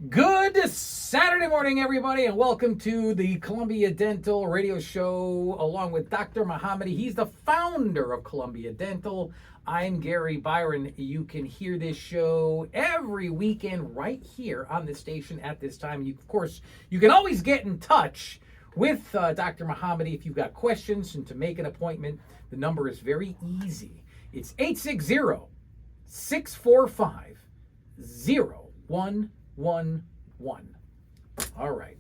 Good Saturday morning, everybody, and welcome to the Columbia Dental Radio Show along with Dr. Mohammadi. He's the founder of Columbia Dental. I'm Gary Byron. You can hear this show every weekend right here on the station at this time. Of course, you can always get in touch with Dr. Mohammadi if you've got questions and to make an appointment. The number is very easy. It's 860-645-0111. All right.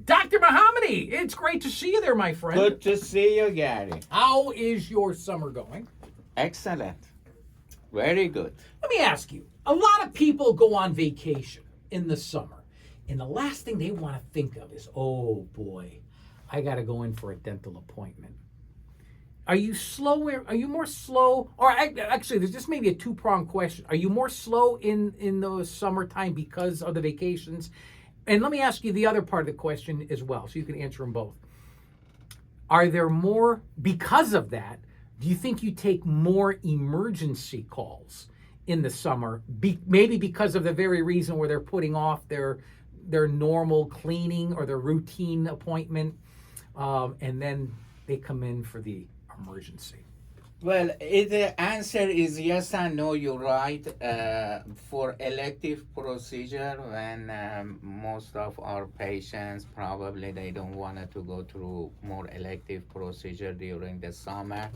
Dr. Mohammadi, it's great to see you there, my friend. Good to see you, Gary. How is your summer going? Excellent. Very good. Let me ask you, a lot of people go on vacation in the summer, and the last thing they want to think of is, oh boy, I got to go in for a dental appointment. Are you slower? Are you more slow? Or actually, there's just maybe a two-pronged question. Are you more slow in the summertime because of the vacations? And let me ask you the other part of the question as well, so you can answer them both. Are there more, because of that, do you think you take more emergency calls in the summer? Maybe because of the very reason where they're putting off their normal cleaning or their routine appointment, and then they come in for the emergency? Well, the answer is yes and no. You're right. For elective procedure, when most of our patients probably they don't want to go through more elective procedure during the summer,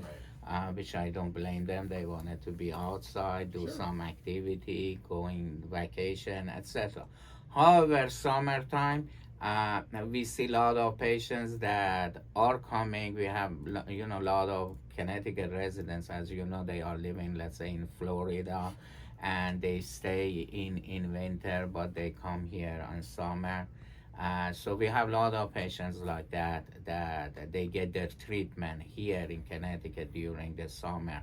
right. Which I don't blame them. They wanted to be outside, do some activity, going vacation, etc. However, summertime, we see a lot of patients that are coming. We have, a lot of Connecticut residents, as you know, they are living, let's say, in Florida, and they stay in winter, but they come here in summer. So we have a lot of patients like that they get their treatment here in Connecticut during the summer.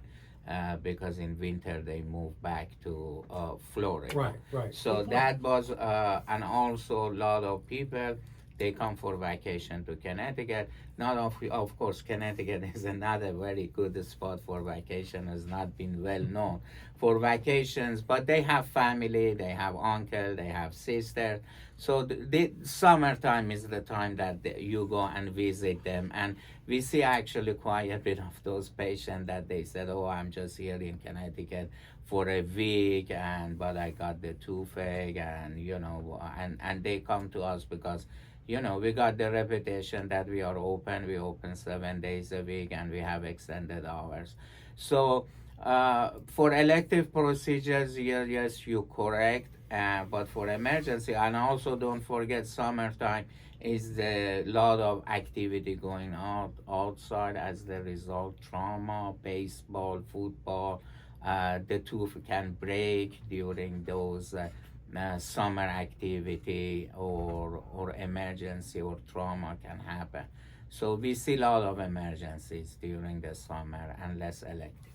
Because in winter they move back to Florida. Right. So that was, and also a lot of people, they come for vacation to Connecticut. Not of course, Connecticut is another very good spot for vacation, has not been well known for vacations, but they have family, they have uncle, they have sister. So the summertime is the time that you go and visit them. And we see actually quite a bit of those patients that they said, oh, I'm just here in Connecticut for a week, but I got the toothache, and and they come to us because we got the reputation that we are open. We open 7 days a week, and we have extended hours. So for elective procedures, yes, you're correct. But for emergency, and also don't forget, summertime is a lot of activity going on outside. As the result, trauma, baseball, football, the tooth can break during those summer activity, or emergency or trauma can happen. So we see a lot of emergencies during the summer and less elective.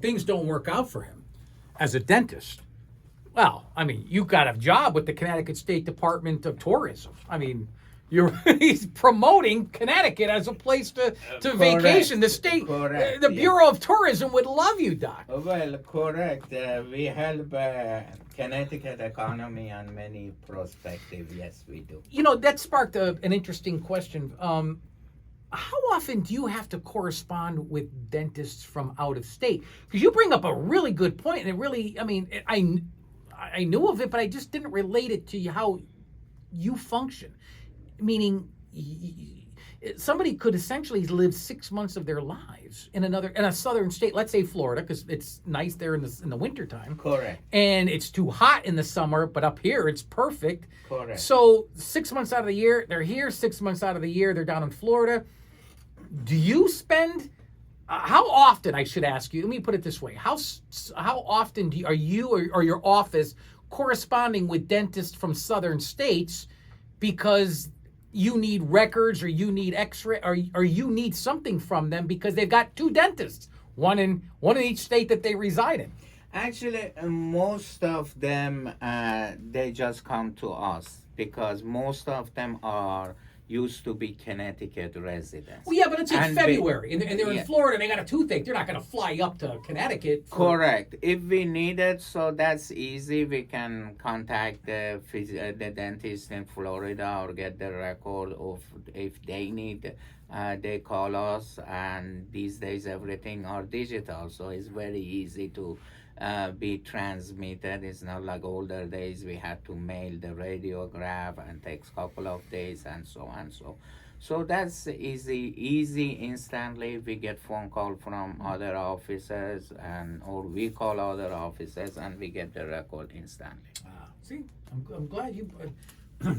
Things don't work out for him as a dentist. Well, I mean, you got a job with the Connecticut State Department of Tourism. I mean, he's promoting Connecticut as a place to vacation. The state, the Bureau of Tourism would love you, Doc. Well, correct. We help Connecticut economy on many perspectives. Yes, we do. That sparked an interesting question. How often do you have to correspond with dentists from out of state? Because you bring up a really good point, and it really, I knew of it, but I just didn't relate it to how you function. Meaning, somebody could essentially live 6 months of their lives in a southern state, let's say Florida, because it's nice there in the wintertime. Correct. And it's too hot in the summer, but up here it's perfect. Correct. So 6 months out of the year, they're here. 6 months out of the year, they're down in Florida. Do you spend... how often, I should ask you, let me put it this way. How often are you or your office corresponding with dentists from southern states because you need records, or you need x-ray, or you need something from them because they've got two dentists, one in each state that they reside in? Actually, most of them, they just come to us because most of them are used to be Connecticut residents. Well, yeah, but it's in And February, and they're yeah. in Florida, and they got a toothache. They're not going to fly up to Connecticut. Correct. If we need it, so that's easy. We can contact the dentist in Florida or get the record of if they need. They call us, and these days everything are digital, so it's very easy to be transmitted. It's not like older days we had to mail the radiograph and takes a couple of days and so on. So that's easy instantly. We get phone call from other offices and or we call other offices and we get the record instantly. See, I'm glad you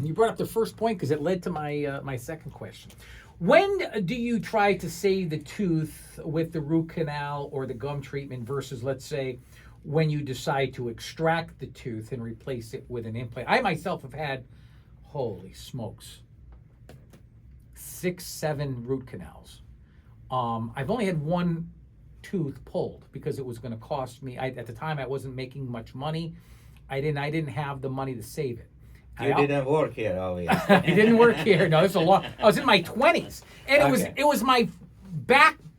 you brought up the first point because it led to my my second question. When do you try to save the tooth with the root canal or the gum treatment versus, let's say, when you decide to extract the tooth and replace it with an implant? I myself have had, holy smokes, 6, 7 root canals. I've only had one tooth pulled because it was going to cost me. At the time, I wasn't making much money. I didn't have the money to save it. You didn't work here, obviously. It didn't work here. No, it's a long. I was in my 20s, and it was my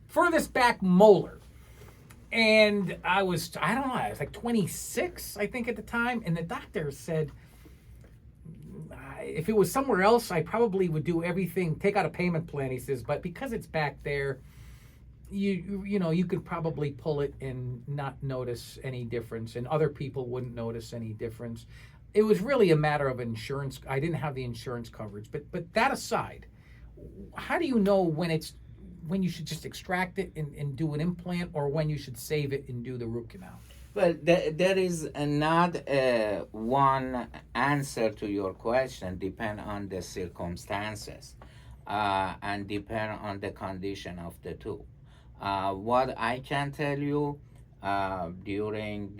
furthest back molar, and I was like 26, I think, at the time, and the doctor said, if it was somewhere else, I probably would do everything, take out a payment plan. He says, but because it's back there, you could probably pull it and not notice any difference, and other people wouldn't notice any difference. It was really a matter of insurance. I didn't have the insurance coverage, but that aside, how do you know when you should just extract it and do an implant, or when you should save it and do the root canal? Well, there is not one answer to your question. Depend on the circumstances and depend on the condition of the tooth. What I can tell you during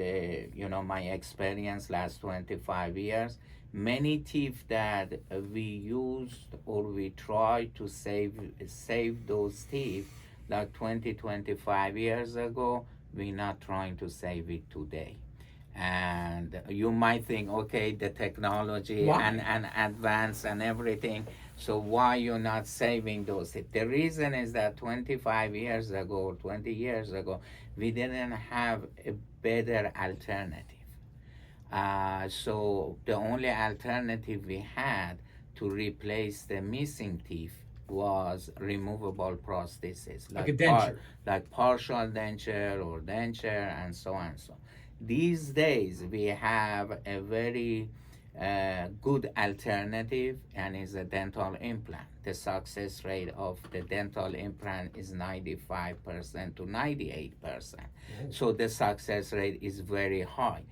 my experience last 25 years, many teeth that we used or we tried to save those teeth like 25 years ago, we're not trying to save it today. And you might think, okay, the technology and advance and everything, so why you're not saving those teeth? The reason is that 25 years ago or 20 years ago, we didn't have a better alternative. So the only alternative we had to replace the missing teeth was removable prosthesis, like a denture, like partial denture or denture, and so on. So these days we have a very good alternative, and is a dental implant. The success rate of the dental implant is 95% to 98%. So the success rate is very high.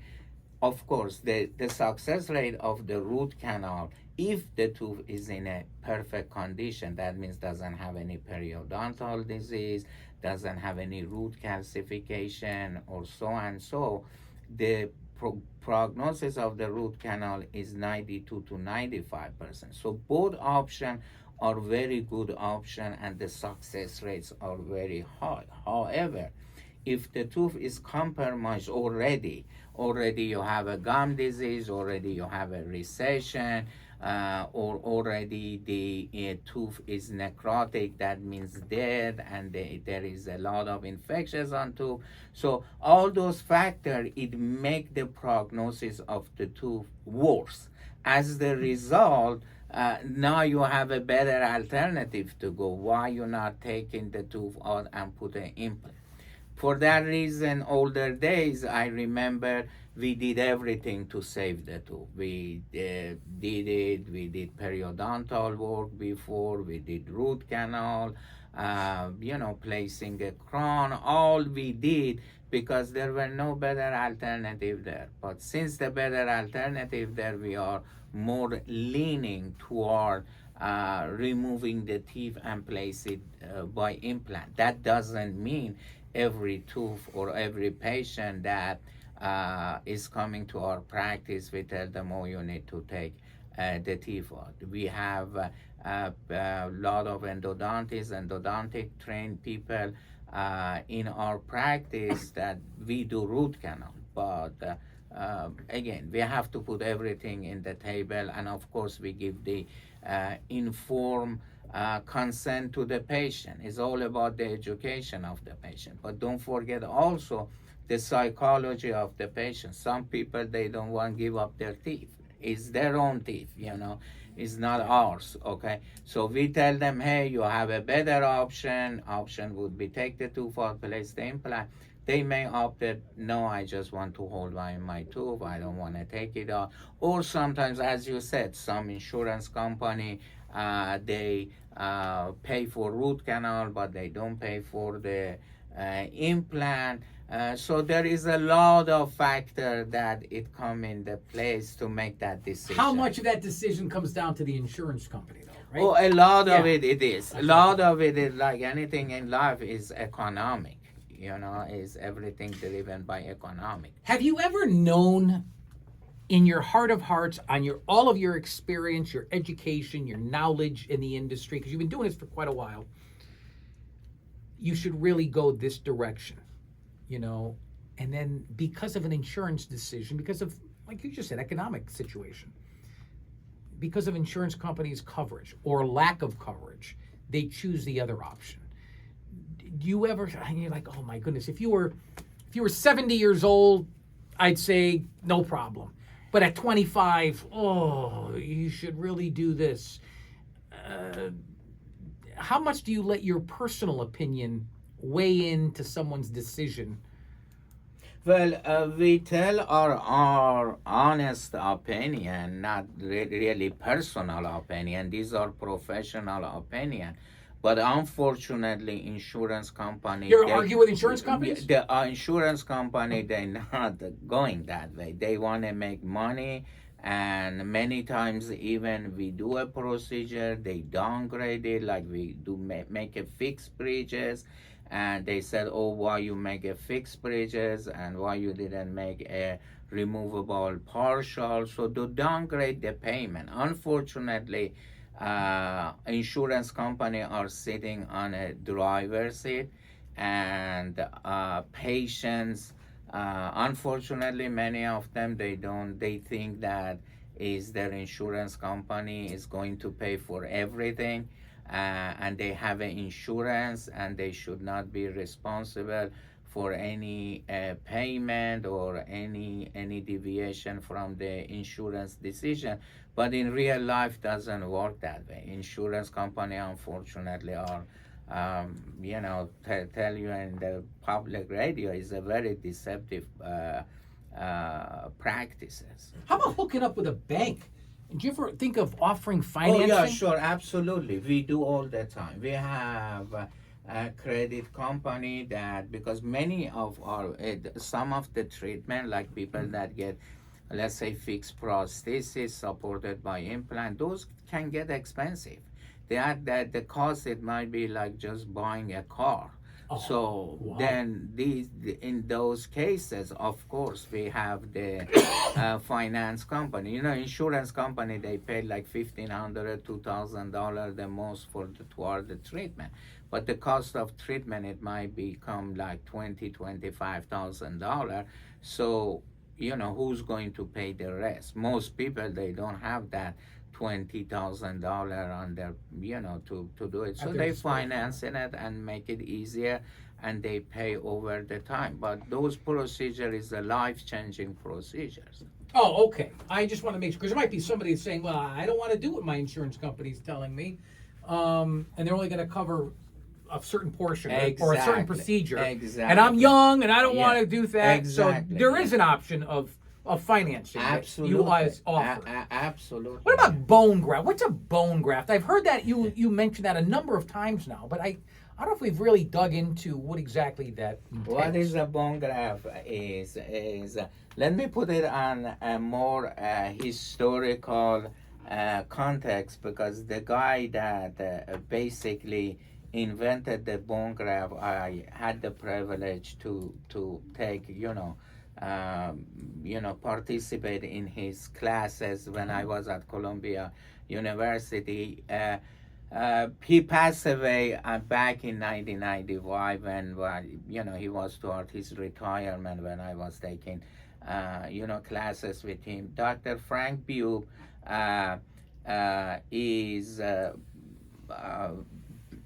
Of course, the success rate of the root canal, if the tooth is in a perfect condition, that means doesn't have any periodontal disease, doesn't have any root calcification, or so on. So the prognosis of the root canal is 92 to 95%. So both options are very good option, and the success rates are very high. However, if the tooth is compromised already you have a gum disease, already you have a recession, or already the tooth is necrotic, that means dead, and there is a lot of infections on tooth. So all those factors, it make the prognosis of the tooth worse. As the result, now you have a better alternative to go. Why you're not taking the tooth out and put an implant? For that reason, older days, I remember we did everything to save the tooth. We did periodontal work before, we did root canal, placing a crown, all we did, because there were no better alternative there. But since the better alternative there, we are more leaning toward removing the teeth and place it by implant. That doesn't mean every tooth or every patient that is coming to our practice, we tell them, oh, you need to take the teeth out. We have a lot of endodontists, endodontic trained people in our practice that we do root canal, but again, we have to put everything in the table, and of course, we give the informed consent to the patient. It's all about the education of the patient. But don't forget also the psychology of the patient. Some people, they don't want to give up their teeth. It's their own teeth, It's not ours, okay? So we tell them, hey, you have a better option. Option would be take the tooth out, place the implant. They may opt that, no, I just want to hold my tooth. I don't want to take it out. Or sometimes, as you said, some insurance company, they pay for root canal, but they don't pay for the implant. So there is a lot of factor that it come into place to make that decision. How much of that decision comes down to the insurance company, though, right? Oh, a lot of it is. A lot of it is, like anything in life, is economic. Is everything driven by economic. Have you ever known, in your heart of hearts, on all of your experience, your education, your knowledge in the industry, because you've been doing this for quite a while, you should really go this direction, and then because of an insurance decision, because of, like you just said, economic situation, because of insurance companies' coverage or lack of coverage, they choose the other option. Do you ever, and you're like, oh my goodness, if you were 70 years old, I'd say no problem. But at 25, oh, you should really do this. How much do you let your personal opinion weigh into someone's decision? Well, we tell our honest opinion, not really personal opinion. These are professional opinion. But unfortunately, insurance company... You argue with insurance companies? The insurance company, they're not going that way. They want to make money, and many times even we do a procedure, they downgrade it, like we do make a fixed bridges, and they said, oh, why you make a fixed bridges, and why you didn't make a removable partial. So to downgrade the payment. Unfortunately, insurance company are sitting on a driver's seat, and patients, unfortunately, many of them, they think that is their insurance company is going to pay for everything, and they have an insurance, and they should not be responsible for any payment or any deviation from the insurance decision. But in real life, doesn't work that way. Insurance company, unfortunately, are, tell you in the public radio, is a very deceptive practices. How about hooking up with a bank? Did you ever think of offering financing? Oh, yeah, sure, absolutely. We do all the time. We have a credit company that, because many of some of the treatment, like people that get, let's say, fixed prosthesis supported by implant, those can get expensive. That the cost, it might be like just buying a car. Oh, so wow. then in those cases, of course, we have the finance company. Insurance company, they pay like $1,500, $2,000 the most toward the treatment. But the cost of treatment, it might become like $25,000. So who's going to pay the rest? Most people, they don't have that $20,000 on their, to do it. So they finance it and make it easier, and they pay over the time. But those procedures is a life-changing procedures. Oh, okay. I just want to make sure, because there might be somebody saying, well, I don't want to do what my insurance company's telling me, and they're only going to cover a certain portion, exactly. or a certain procedure. Exactly. And I'm young, and I don't want to do that. Exactly. So there is an option of financing. Absolutely. That you guys offer. Absolutely. What about bone graft? What's a bone graft? I've heard that you mentioned that a number of times now, but I don't know if we've really dug into what exactly that entails. What is a bone graft is let me put it on a more historical context, because the guy that basically invented the bone graft, I had the privilege to take, participate in his classes when I was at Columbia University. He passed away back in 1995, and he was toward his retirement when I was taking classes with him. Dr. Frank Bube is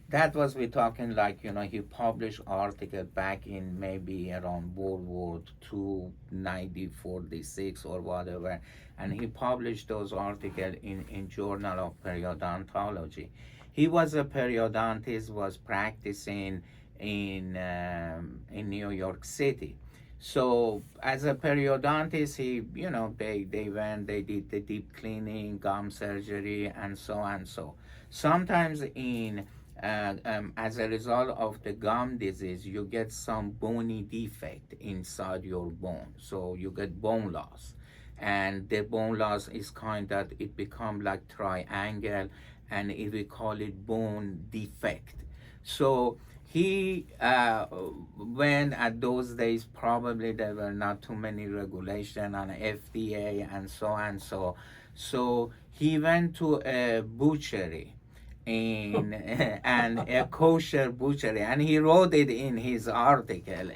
that was we talking like he published article back in maybe around World War II, 1946 or whatever, and he published those articles in Journal of Periodontology. He was a periodontist, was practicing in New York City. So as a periodontist, they did the deep cleaning, gum surgery, and so on. So sometimes as a result of the gum disease, you get some bony defect inside your bone. So you get bone loss. And the bone loss is kind that it become like triangle, and we call it bone defect. So he when at those days probably there were not too many regulation on FDA and so on. So he went to a butchery and a kosher butchery, and he wrote it in his article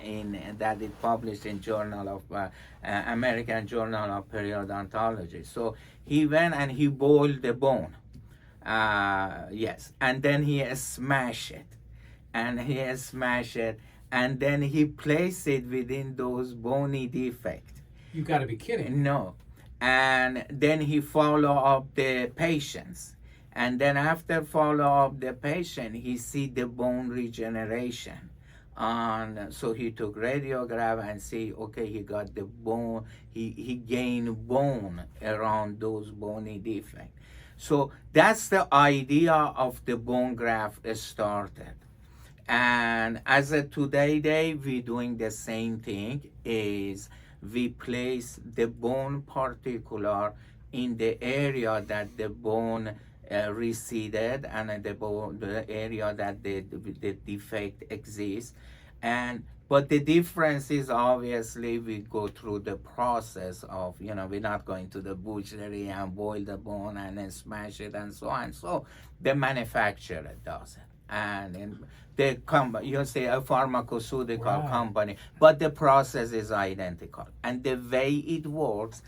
that it published in Journal of American Journal of Periodontology. So he went and he boiled the bone, yes, and then he smashed it, and then he placed it within those bony defects. You got to be kidding. No. And then he follow up the patients. And then after follow up the patient, he see the bone regeneration. So he took radiograph and see, okay, he got the bone, he gained bone around those bony defects. So that's the idea of the bone graft started. And as of today, we doing the same thing, is we place the bone particular in the area that the bone receded, and the area that the defect exists. But the difference is obviously we go through the process of, we're not going to the butchery and boil the bone and then smash it and so on. So the manufacturer does it. And you say a pharmaceutical company, but the process is identical. And the way it works,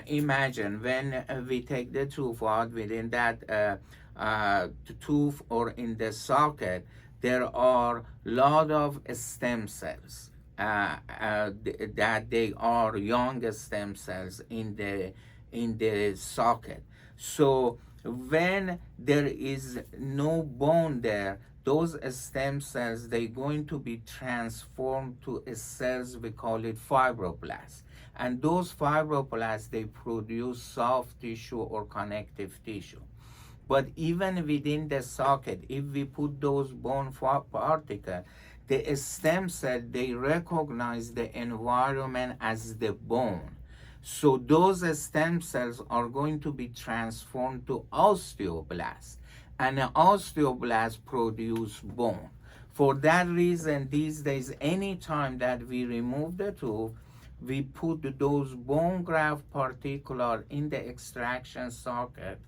imagine when we take the tooth out, within that tooth or in the socket, there are a lot of stem cells that they are young stem cells in the socket. So when there is no bone there, those stem cells, they're going to be transformed to cells, we call it fibroblasts. And those fibroblasts, they produce soft tissue or connective tissue. But even within the socket, if we put those bone particles, the stem cell, they recognize the environment as the bone. So those stem cells are going to be transformed to osteoblasts. And the osteoblasts produce bone. For that reason, these days, anytime that we remove the tooth, we put those bone graft particular in the extraction socket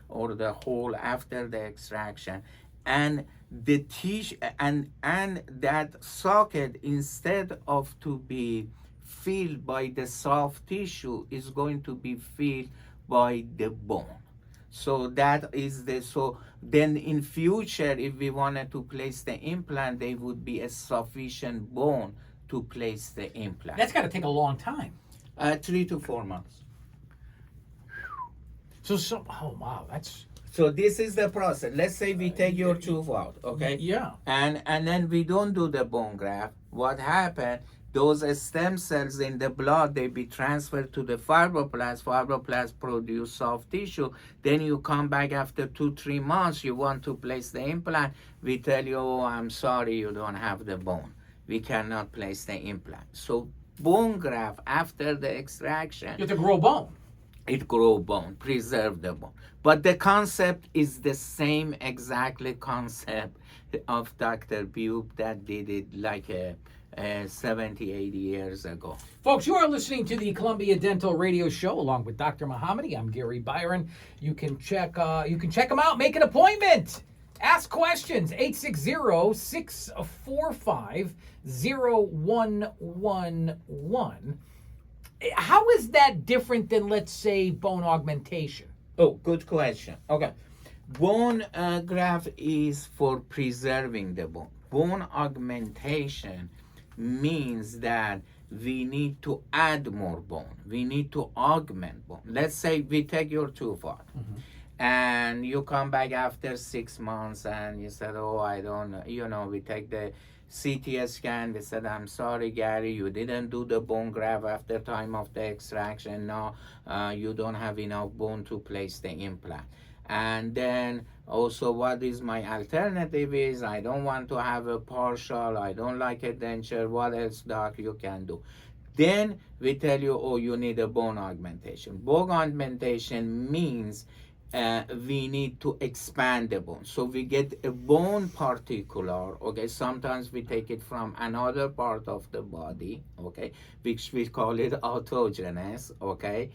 or the hole after the extraction, and the tissue and that socket, instead of to be filled by the soft tissue, is going to be filled by the bone. So that is so then in future, if we wanted to place the implant, there would be a sufficient bone to place the implant. That's got to take a long time. 3 to 4 months. Oh wow, so this is the process. Let's say we take your tooth out, okay? Yeah. And then we don't do the bone graft. What happened? Those stem cells in the blood, they be transferred to the fibroblasts. Fibroblasts produce soft tissue. Then you come back after 2-3 months, you want to place the implant. We tell you, oh, I'm sorry, you don't have the bone. We cannot place the implant. So bone graft, after the extraction, You have to grow bone. it grow bone, preserve the bone. But the concept is the same exactly concept of Dr. Bube that did it like 70, 80 years ago. Folks, you are listening to the Columbia Dental Radio Show along with Dr. Mohammadi. I'm Gary Byron. You can check him out. Make an appointment. Ask questions. 860-645-0111. How is that different than, let's say, bone augmentation? Oh, good question. Okay. Bone graft is for preserving the bone. Bone augmentation means that we need to add more bone. We need to augment bone. Let's say we take your tooth out, and you come back after 6 months and you said, oh, I don't, we take the CT scan. We said, I'm sorry, Gary, you didn't do the bone graft after time of the extraction. No, you don't have enough bone to place the implant. And then also, what is my alternative is, I don't want to have a partial, I don't like a denture, what else, doc, you can do? Then we tell you, oh, you need a bone augmentation. Bone augmentation means we need to expand the bone. So we get a bone particular, okay? Sometimes we take it from another part of the body, okay? Which we call it autogenous, okay?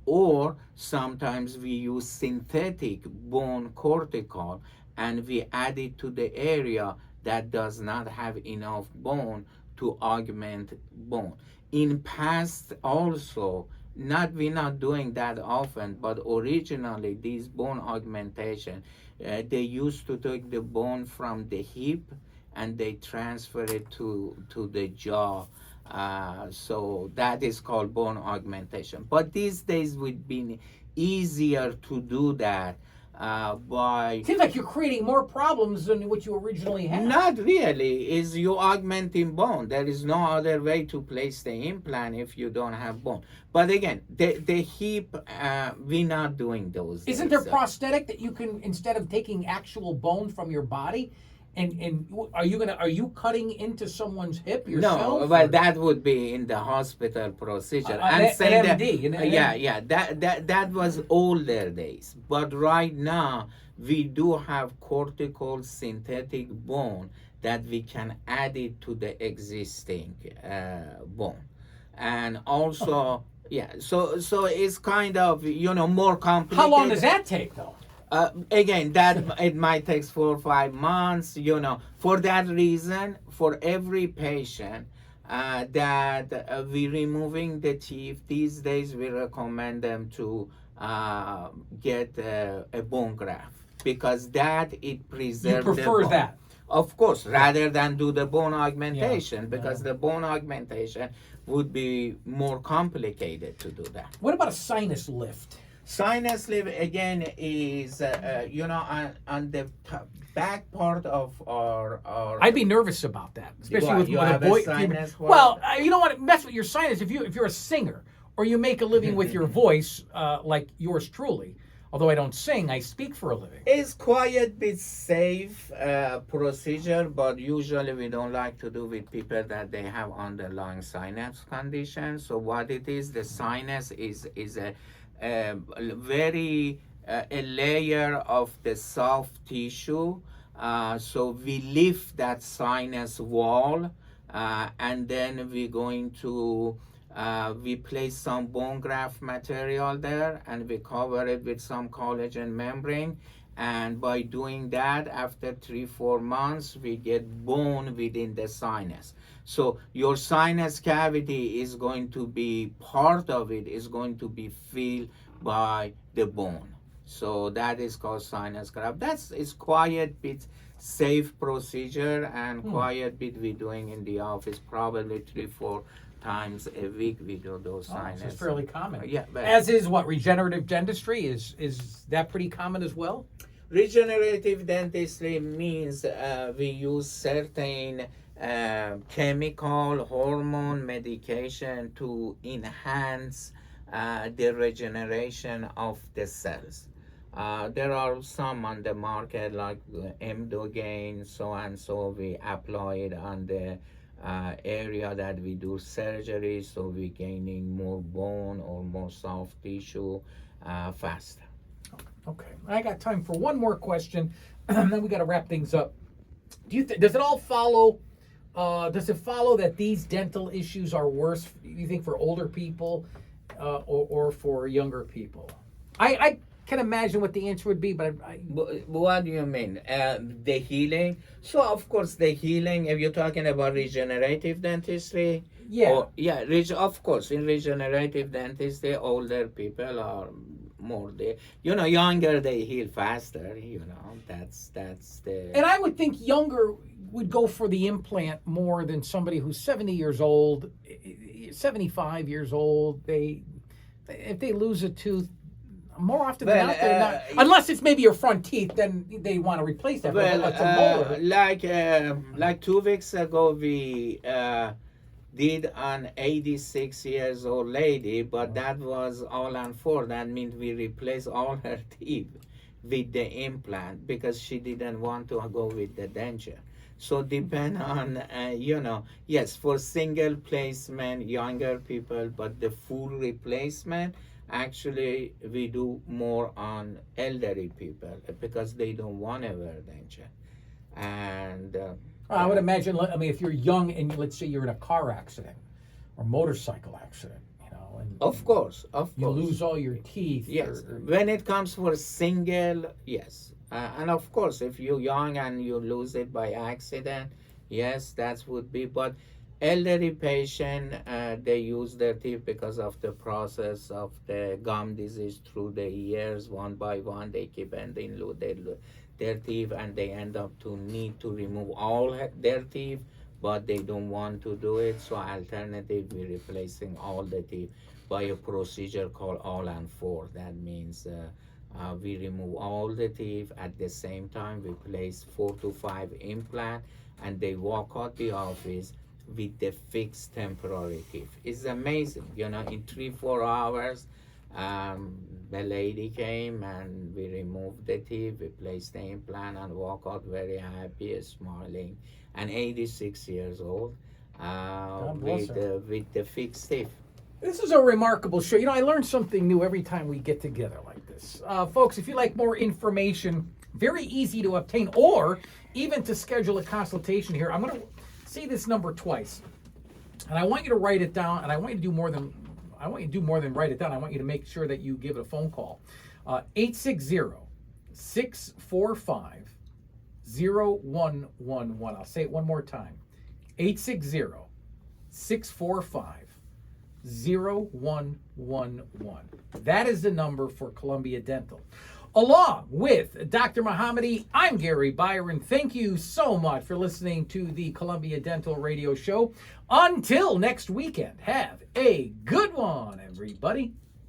Or sometimes we use synthetic bone cortical and we add it to the area that does not have enough bone to augment bone. In past also, we're not doing that often, but originally these bone augmentation, they used to take the bone from the hip and they transfer it to the jaw. So that is called bone augmentation. But these days would be easier to do that by... Seems like you're creating more problems than what you originally had. Not really. Is you augmenting bone. There is no other way to place the implant if you don't have bone. But again, the hip, we're not doing those. Isn't there prosthetic that you can, instead of taking actual bone from your body, and are you cutting into someone's hip yourself? No, but that would be in the hospital procedure. An MD. That was older days. But right now we do have cortical synthetic bone that we can add it to the existing bone, and also so it's kind of more complicated. How long does that take though? Again, that it might take 4 or 5 months, For that reason, for every patient that we're removing the teeth, these days we recommend them to get a bone graft, because that it preserves You prefer the bone. that? Of course, rather than do the bone augmentation, because the bone augmentation would be more complicated to do that. What about a sinus lift? Sinus lift again is on the back part of our. I'd be nervous about that, especially with a boy. sinus. Well, you don't want to mess with your sinus if you're a singer or you make a living with your voice, like yours truly. Although I don't sing, I speak for a living. It's quite bit safe procedure, but usually we don't like to do with people that they have underlying sinus conditions. So what it is, the sinus is a very a layer of the soft tissue. So we lift that sinus wall, and then we're going to we place some bone graft material there, and we cover it with some collagen membrane. And by doing that, after 3-4 months, we get bone within the sinus. So your sinus cavity is going to be, part of it is going to be filled by the bone. So that is called sinus graft. It's quite bit safe procedure, and quite bit we're doing in the office, probably 3-4 times a week we do those sinus. It's fairly common. Yeah. As is what, regenerative dentistry? Is that pretty common as well? Regenerative dentistry means we use certain chemical, hormone, medication to enhance the regeneration of the cells. There are some on the market like Emdogain, so and so. We apply it on the area that we do surgery, so we're gaining more bone or more soft tissue faster. Okay, I got time for one more question, then we got to wrap things up. Does it all follow? Does it follow that these dental issues are worse, you think, for older people or for younger people? I can imagine what the answer would be, but what do you mean? The healing? So of course the healing, if you're talking about regenerative dentistry, Yeah. Of course, in regenerative dentistry, older people are more younger they heal faster. That's the. And I would think younger would go for the implant more than somebody who's 70 years old, 75 years old. If they lose a tooth, more often than not, they're not. Unless it's maybe your front teeth, then they want to replace that. Well, It's a molar. like 2 weeks ago, we did an 86 years old lady, but that was all on four. That means we replaced all her teeth with the implant because she didn't want to go with the denture. So depend on, yes, for single placement, younger people, but the full replacement, actually, we do more on elderly people because they don't want to wear denture. And I would imagine, if you're young and let's say you're in a car accident or motorcycle accident, and of course, you lose all your teeth. Yes, when it comes for single, yes. And of course, if you're young and you lose it by accident, yes, that would be. But elderly patient, they use their teeth because of the process of the gum disease through the years. One by one, they keep ending their teeth, and they end up to need to remove all their teeth, but they don't want to do it. So alternative, we're replacing all the teeth by a procedure called all-on-4. That means we remove all the teeth at the same time. We place 4 to 5 implant, and they walk out the office with the fixed temporary teeth. It's amazing, in 3-4 hours. The lady came and we removed the teeth, we placed the implant, and walk out very happy, smiling, and 86 years old with the fixed teeth. This is a remarkable show. I learn something new every time we get together like this. Folks, if you'd like more information, very easy to obtain, or even to schedule a consultation here, I'm going to say this number twice. And I want you to write it down, and I want you to do more than write it down. I want you to make sure that you give it a phone call. 860-645-0111. I'll say it one more time. 860-645-0111. That is the number for Columbia Dental. Along with Dr. Mohammadi, I'm Gary Byron. Thank you so much for listening to the Columbia Dental Radio Show. Until next weekend, have a good one, everybody.